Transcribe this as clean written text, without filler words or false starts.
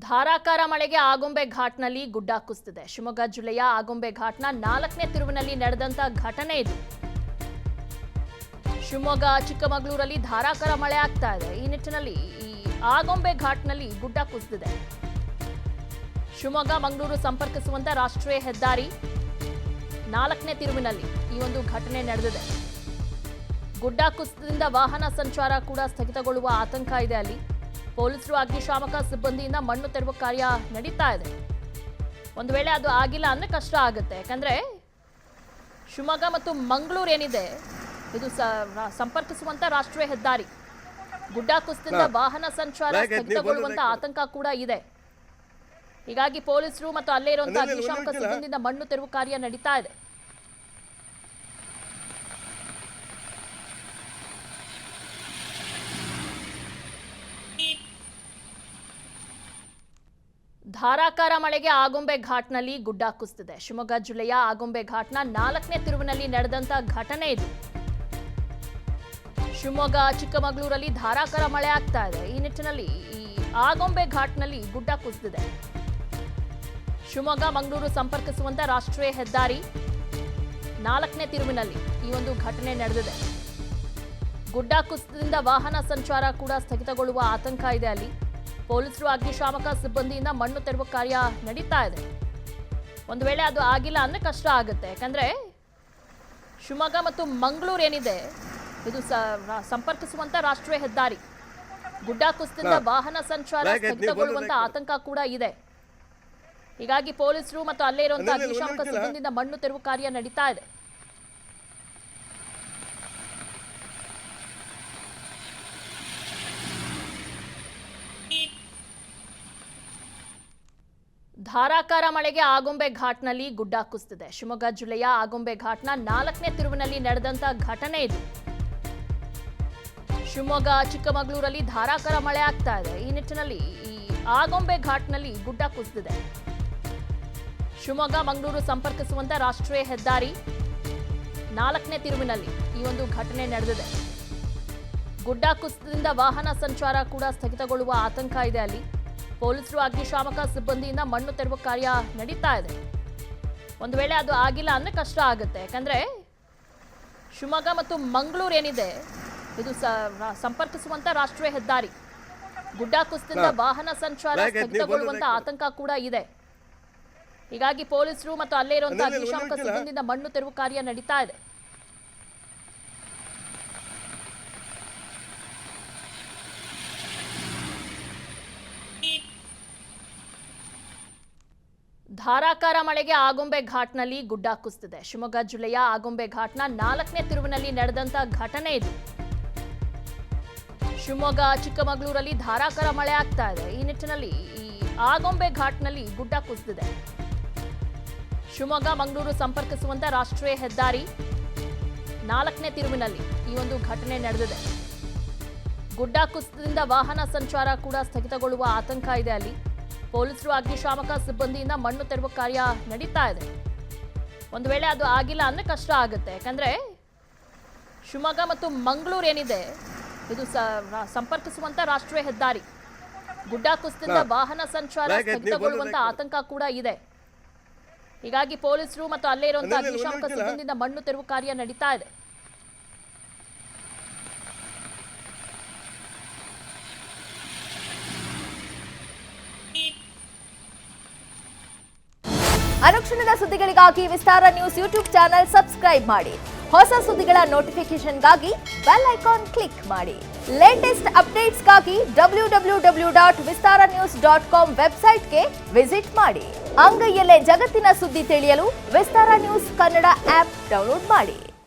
ಧಾರಾಕಾರ ಮಳೆಗೆ ಆಗುಂಬೆ ಘಾಟ್ನಲ್ಲಿ ಗುಡ್ಡ ಕುಸಿದಿದೆ. ಶಿವಮೊಗ್ಗ ಜಿಲ್ಲೆಯ ಆಗುಂಬೆ ಘಾಟ್ನ 4ನೇ ತಿರುವಿನಲ್ಲಿ ನಡೆದಂತ ಘಟನೆ ಇದು. ಶಿವಮೊಗ್ಗ ಚಿಕ್ಕಮಗಳೂರಲ್ಲಿ ಧಾರಾಕಾರ ಮಳೆ ಆಗ್ತಾ ಇದೆ. ಈ ನಿಟ್ಟಿನಲ್ಲಿ ಈ ಆಗುಂಬೆ ಘಾಟ್ನಲ್ಲಿ ಗುಡ್ಡ ಕುಸಿದಿದೆ. ಶಿವಮೊಗ್ಗ ಮಂಗಳೂರು ಸಂಪರ್ಕಿಸುವಂತ ರಾಷ್ಟ್ರೀಯ ಹೆದ್ದಾರಿ 4ನೇ ತಿರುವಿನಲ್ಲಿ ಈ ಒಂದು ಘಟನೆ ನಡೆದಿದೆ. ಗುಡ್ಡ ಕುಸಿತದಿಂದ ವಾಹನ ಸಂಚಾರ ಕೂಡ ಸ್ಥಗಿತಗೊಳ್ಳುವ ಆತಂಕ ಇದೆ. ಅಲ್ಲಿ ಪೊಲೀಸರು ಅಗ್ನಿಶಾಮಕ ಸಿಬ್ಬಂದಿಯಿಂದ ಮಣ್ಣು ತೆರವು ಕಾರ್ಯ ನಡೀತಾ ಇದೆ. ಒಂದು ವೇಳೆ ಅದು ಆಗಿಲ್ಲ ಅಂದ್ರೆ ಕಷ್ಟ ಆಗುತ್ತೆ. ಯಾಕಂದ್ರೆ ಶಿವಮೊಗ್ಗ ಮತ್ತು ಮಂಗಳೂರು ಏನಿದೆ ಇದು ಸಂಪರ್ಕಿಸುವಂತ ರಾಷ್ಟ್ರೀಯ ಹೆದ್ದಾರಿ. ಗುಡ್ಡ ಕುಸಿತದಿಂದ ವಾಹನ ಸಂಚಾರ ಸ್ಥಗಿತಗೊಳ್ಳುವಂತ ಆತಂಕ ಕೂಡ ಇದೆ. ಹೀಗಾಗಿ ಪೊಲೀಸರು ಮತ್ತು ಅಲ್ಲೇ ಇರುವಂತಹ ಅಗ್ನಿಶಾಮಕ ಸಿಬ್ಬಂದಿಯಿಂದ ಮಣ್ಣು ತೆರವು ಕಾರ್ಯ ನಡೀತಾ ಇದೆ. ಧಾರಾಕಾರ ಮಳೆಗೆ ಆಗುಂಬೆ ಘಾಟ್ನಲ್ಲಿ ಗುಡ್ಡ ಕುಸಿದಿದೆ. ಶಿವಮೊಗ್ಗ ಜಿಲ್ಲೆಯ ಆಗುಂಬೆ ಘಾಟ್ನ 4ನೇ ತಿರುವಿನಲ್ಲಿ ನಡೆದಂತ ಘಟನೆ ಇದು. ಶಿವಮೊಗ್ಗ ಚಿಕ್ಕಮಗಳೂರಲ್ಲಿ ಧಾರಾಕಾರ ಮಳೆ ಆಗ್ತಾ ಇದೆ. ಈ ನಿಟ್ಟಿನಲ್ಲಿ ಈ ಆಗುಂಬೆ ಘಾಟ್ನಲ್ಲಿ ಗುಡ್ಡ ಕುಸಿದಿದೆ. ಶಿವಮೊಗ್ಗ ಮಂಗಳೂರು ಸಂಪರ್ಕಿಸುವಂತ ರಾಷ್ಟ್ರೀಯ ಹೆದ್ದಾರಿ 4ನೇ ತಿರುವಿನಲ್ಲಿ ಈ ಒಂದು ಘಟನೆ ನಡೆದಿದೆ. ಗುಡ್ಡ ಕುಸಿತದಿಂದ ವಾಹನ ಸಂಚಾರ ಕೂಡ ಸ್ಥಗಿತಗೊಳ್ಳುವ ಆತಂಕ ಇದೆ. ಅಲ್ಲಿ ಪೊಲೀಸರು ಅಗ್ನಿಶಾಮಕ ಸಿಬ್ಬಂದಿಯಿಂದ ಮಣ್ಣು ತೆರವು ಕಾರ್ಯ ನಡೀತಾ ಇದೆ. ಒಂದು ವೇಳೆ ಅದು ಆಗಿಲ್ಲ ಅಂದ್ರೆ ಕಷ್ಟ ಆಗುತ್ತೆ. ಯಾಕಂದ್ರೆ ಶಿವಮೊಗ್ಗ ಮತ್ತು ಮಂಗಳೂರು ಏನಿದೆ ಇದು ಸಂಪರ್ಕಿಸುವಂತ ರಾಷ್ಟ್ರೀಯ ಹೆದ್ದಾರಿ. ಗುಡ್ಡ ಕುಸಿತದಿಂದ ವಾಹನ ಸಂಚಾರ ಸ್ಥಗಿತಗೊಳ್ಳುವಂತ ಆತಂಕ ಕೂಡ ಇದೆ. ಹೀಗಾಗಿ ಪೊಲೀಸರು ಮತ್ತು ಅಲ್ಲೇ ಇರುವಂತಹ ಅಗ್ನಿಶಾಮಕ ಸಿಬ್ಬಂದಿಯಿಂದ ಮಣ್ಣು ತೆರವು ಕಾರ್ಯ ನಡೀತಾ ಇದೆ. ಧಾರಾಕಾರ ಮಳೆಗೆ ಆಗುಂಬೆ ಘಾಟ್ನಲ್ಲಿ ಗುಡ್ಡ ಕುಸಿದಿದೆ. ಶಿವಮೊಗ್ಗ ಜಿಲ್ಲೆಯ ಆಗುಂಬೆ ಘಾಟ್ನ 4ನೇ ತಿರುವಿನಲ್ಲಿ ನಡೆದಂತ ಘಟನೆ ಇದು. ಶಿವಮೊಗ್ಗ ಚಿಕ್ಕಮಗಳೂರಲ್ಲಿ ಧಾರಾಕಾರ ಮಳೆ ಆಗ್ತಾ ಇದೆ. ಈ ನಿಟ್ಟಿನಲ್ಲಿ ಈ ಆಗುಂಬೆ ಘಾಟ್ನಲ್ಲಿ ಗುಡ್ಡ ಕುಸಿದಿದೆ. ಶಿವಮೊಗ್ಗ ಮಂಗಳೂರು ಸಂಪರ್ಕಿಸುವಂತ ರಾಷ್ಟ್ರೀಯ ಹೆದ್ದಾರಿ 4ನೇ ತಿರುವಿನಲ್ಲಿ ಈ ಒಂದು ಘಟನೆ ನಡೆದಿದೆ. ಗುಡ್ಡ ಕುಸಿತದಿಂದ ವಾಹನ ಸಂಚಾರ ಕೂಡ ಸ್ಥಗಿತಗೊಳ್ಳುವ ಆತಂಕ ಇದೆ. ಅಲ್ಲಿ ಪೊಲೀಸರು ಅಗ್ನಿಶಾಮಕ ಸಿಬ್ಬಂದಿಯಿಂದ ಮಣ್ಣು ತೆರವು ಕಾರ್ಯ ನಡೀತಾ ಇದೆ. ಒಂದು ವೇಳೆ ಅದು ಆಗಿಲ್ಲ ಅಂದ್ರೆ ಕಷ್ಟ ಆಗುತ್ತೆ. ಯಾಕಂದ್ರೆ ಶಿವಮೊಗ್ಗ ಮತ್ತು ಮಂಗಳೂರು ಏನಿದೆ ಇದು ಸಂಪರ್ಕಿಸುವಂತ ರಾಷ್ಟ್ರೀಯ ಹೆದ್ದಾರಿ. ಗುಡ್ಡ ಕುಸಿತದಿಂದ ವಾಹನ ಸಂಚಾರ ಸ್ಥಗಿತಗೊಳ್ಳುವಂತ ಆತಂಕ ಕೂಡ ಇದೆ. ಹೀಗಾಗಿ ಪೊಲೀಸರು ಮತ್ತು ಅಲ್ಲೇ ಇರುವಂತಹ ಅಗ್ನಿಶಾಮಕ ಸಿಬ್ಬಂದಿಯಿಂದ ಮಣ್ಣು ತೆರವು ಕಾರ್ಯ ನಡೀತಾ ಇದೆ. ಧಾರಾಕಾರ ಮಳೆಗೆ ಆಗುಂಬೆ ಘಾಟ್ನಲ್ಲಿ ಗುಡ್ಡ ಕುಸಿದಿದೆ. ಶಿವಮೊಗ್ಗ ಜಿಲ್ಲೆಯ ಆಗುಂಬೆ ಘಾಟ್ನ 4ನೇ ತಿರುವಿನಲ್ಲಿ ನಡೆದಂತ ಘಟನೆ ಇದು. ಶಿವಮೊಗ್ಗ ಚಿಕ್ಕಮಗಳೂರಲ್ಲಿ ಧಾರಾಕಾರ ಮಳೆ ಆಗ್ತಾ ಇದೆ. ಈ ನಿಟ್ಟಿನಲ್ಲಿ ಈ ಆಗುಂಬೆ ಘಾಟ್ನಲ್ಲಿ ಗುಡ್ಡ ಕುಸಿದಿದೆ. ಶಿವಮೊಗ್ಗ ಮಂಗಳೂರು ಸಂಪರ್ಕಿಸುವಂತ ರಾಷ್ಟ್ರೀಯ ಹೆದ್ದಾರಿ 4ನೇ ತಿರುವಿನಲ್ಲಿ ಈ ಒಂದು ಘಟನೆ ನಡೆದಿದೆ. ಗುಡ್ಡ ಕುಸಿತದಿಂದ ವಾಹನ ಸಂಚಾರ ಕೂಡ ಸ್ಥಗಿತಗೊಳ್ಳುವ ಆತಂಕ ಇದೆ. ಅಲ್ಲಿ ಪೊಲೀಸರು ಅಗ್ನಿಶಾಮಕ ಸಿಬ್ಬಂದಿಯಿಂದ ಮಣ್ಣು ತೆರವು ಕಾರ್ಯ ನಡೀತಾ ಇದೆ. ಒಂದು ವೇಳೆ ಅದು ಆಗಿಲ್ಲ ಅಂದ್ರೆ ಕಷ್ಟ ಆಗುತ್ತೆ. ಯಾಕಂದ್ರೆ ಶಿವಮೊಗ್ಗ ಮತ್ತು ಮಂಗಳೂರು ಏನಿದೆ ಇದು ಸಂಪರ್ಕಿಸುವಂತ ರಾಷ್ಟ್ರೀಯ ಹೆದ್ದಾರಿ. ಗುಡ್ಡ ಕುಸಿತದಿಂದ ವಾಹನ ಸಂಚಾರ ಸ್ಥಗಿತಗೊಳ್ಳುವಂತ ಆತಂಕ ಕೂಡ ಇದೆ. ಹೀಗಾಗಿ ಪೊಲೀಸರು ಮತ್ತು ಅಲ್ಲೇ ಇರುವಂತಹ ಅಗ್ನಿಶಾಮಕ ಸಿಬ್ಬಂದಿಯಿಂದ ಮಣ್ಣು ತೆರವು ಕಾರ್ಯ ನಡೀತಾ ಇದೆ. ಅನುಕ್ಷಣದ ಸುದ್ದಿಗಳಿಗಾಗಿ ವಿಸ್ತಾರ ನ್ಯೂಸ್ ಯೂಟ್ಯೂಬ್ ಚಾನೆಲ್ ಸಬ್ಸ್ಕ್ರೈಬ್ ಮಾಡಿ. ಹೊಸ ಸುದ್ದಿಗಳ ನೋಟಿಫಿಕೇಶನ್ಗಾಗಿ ಬೆಲ್ ಐಕಾನ್ ಕ್ಲಿಕ್ ಮಾಡಿ. ಲೇಟೆಸ್ಟ್ ಅಪ್ಡೇಟ್ಸ್ಗಾಗಿ www.vistaranews.com ವೆಬ್ಸೈಟ್ಗೆ ವಿಸಿಟ್ ಮಾಡಿ. ಅಂಗೈಯಲ್ಲೇ ಜಗತ್ತಿನ ಸುದ್ದಿ ತಿಳಿಯಲು ವಿಸ್ತಾರ ನ್ಯೂಸ್ ಕನ್ನಡ ಆಪ್ ಡೌನ್ಲೋಡ್ ಮಾಡಿ.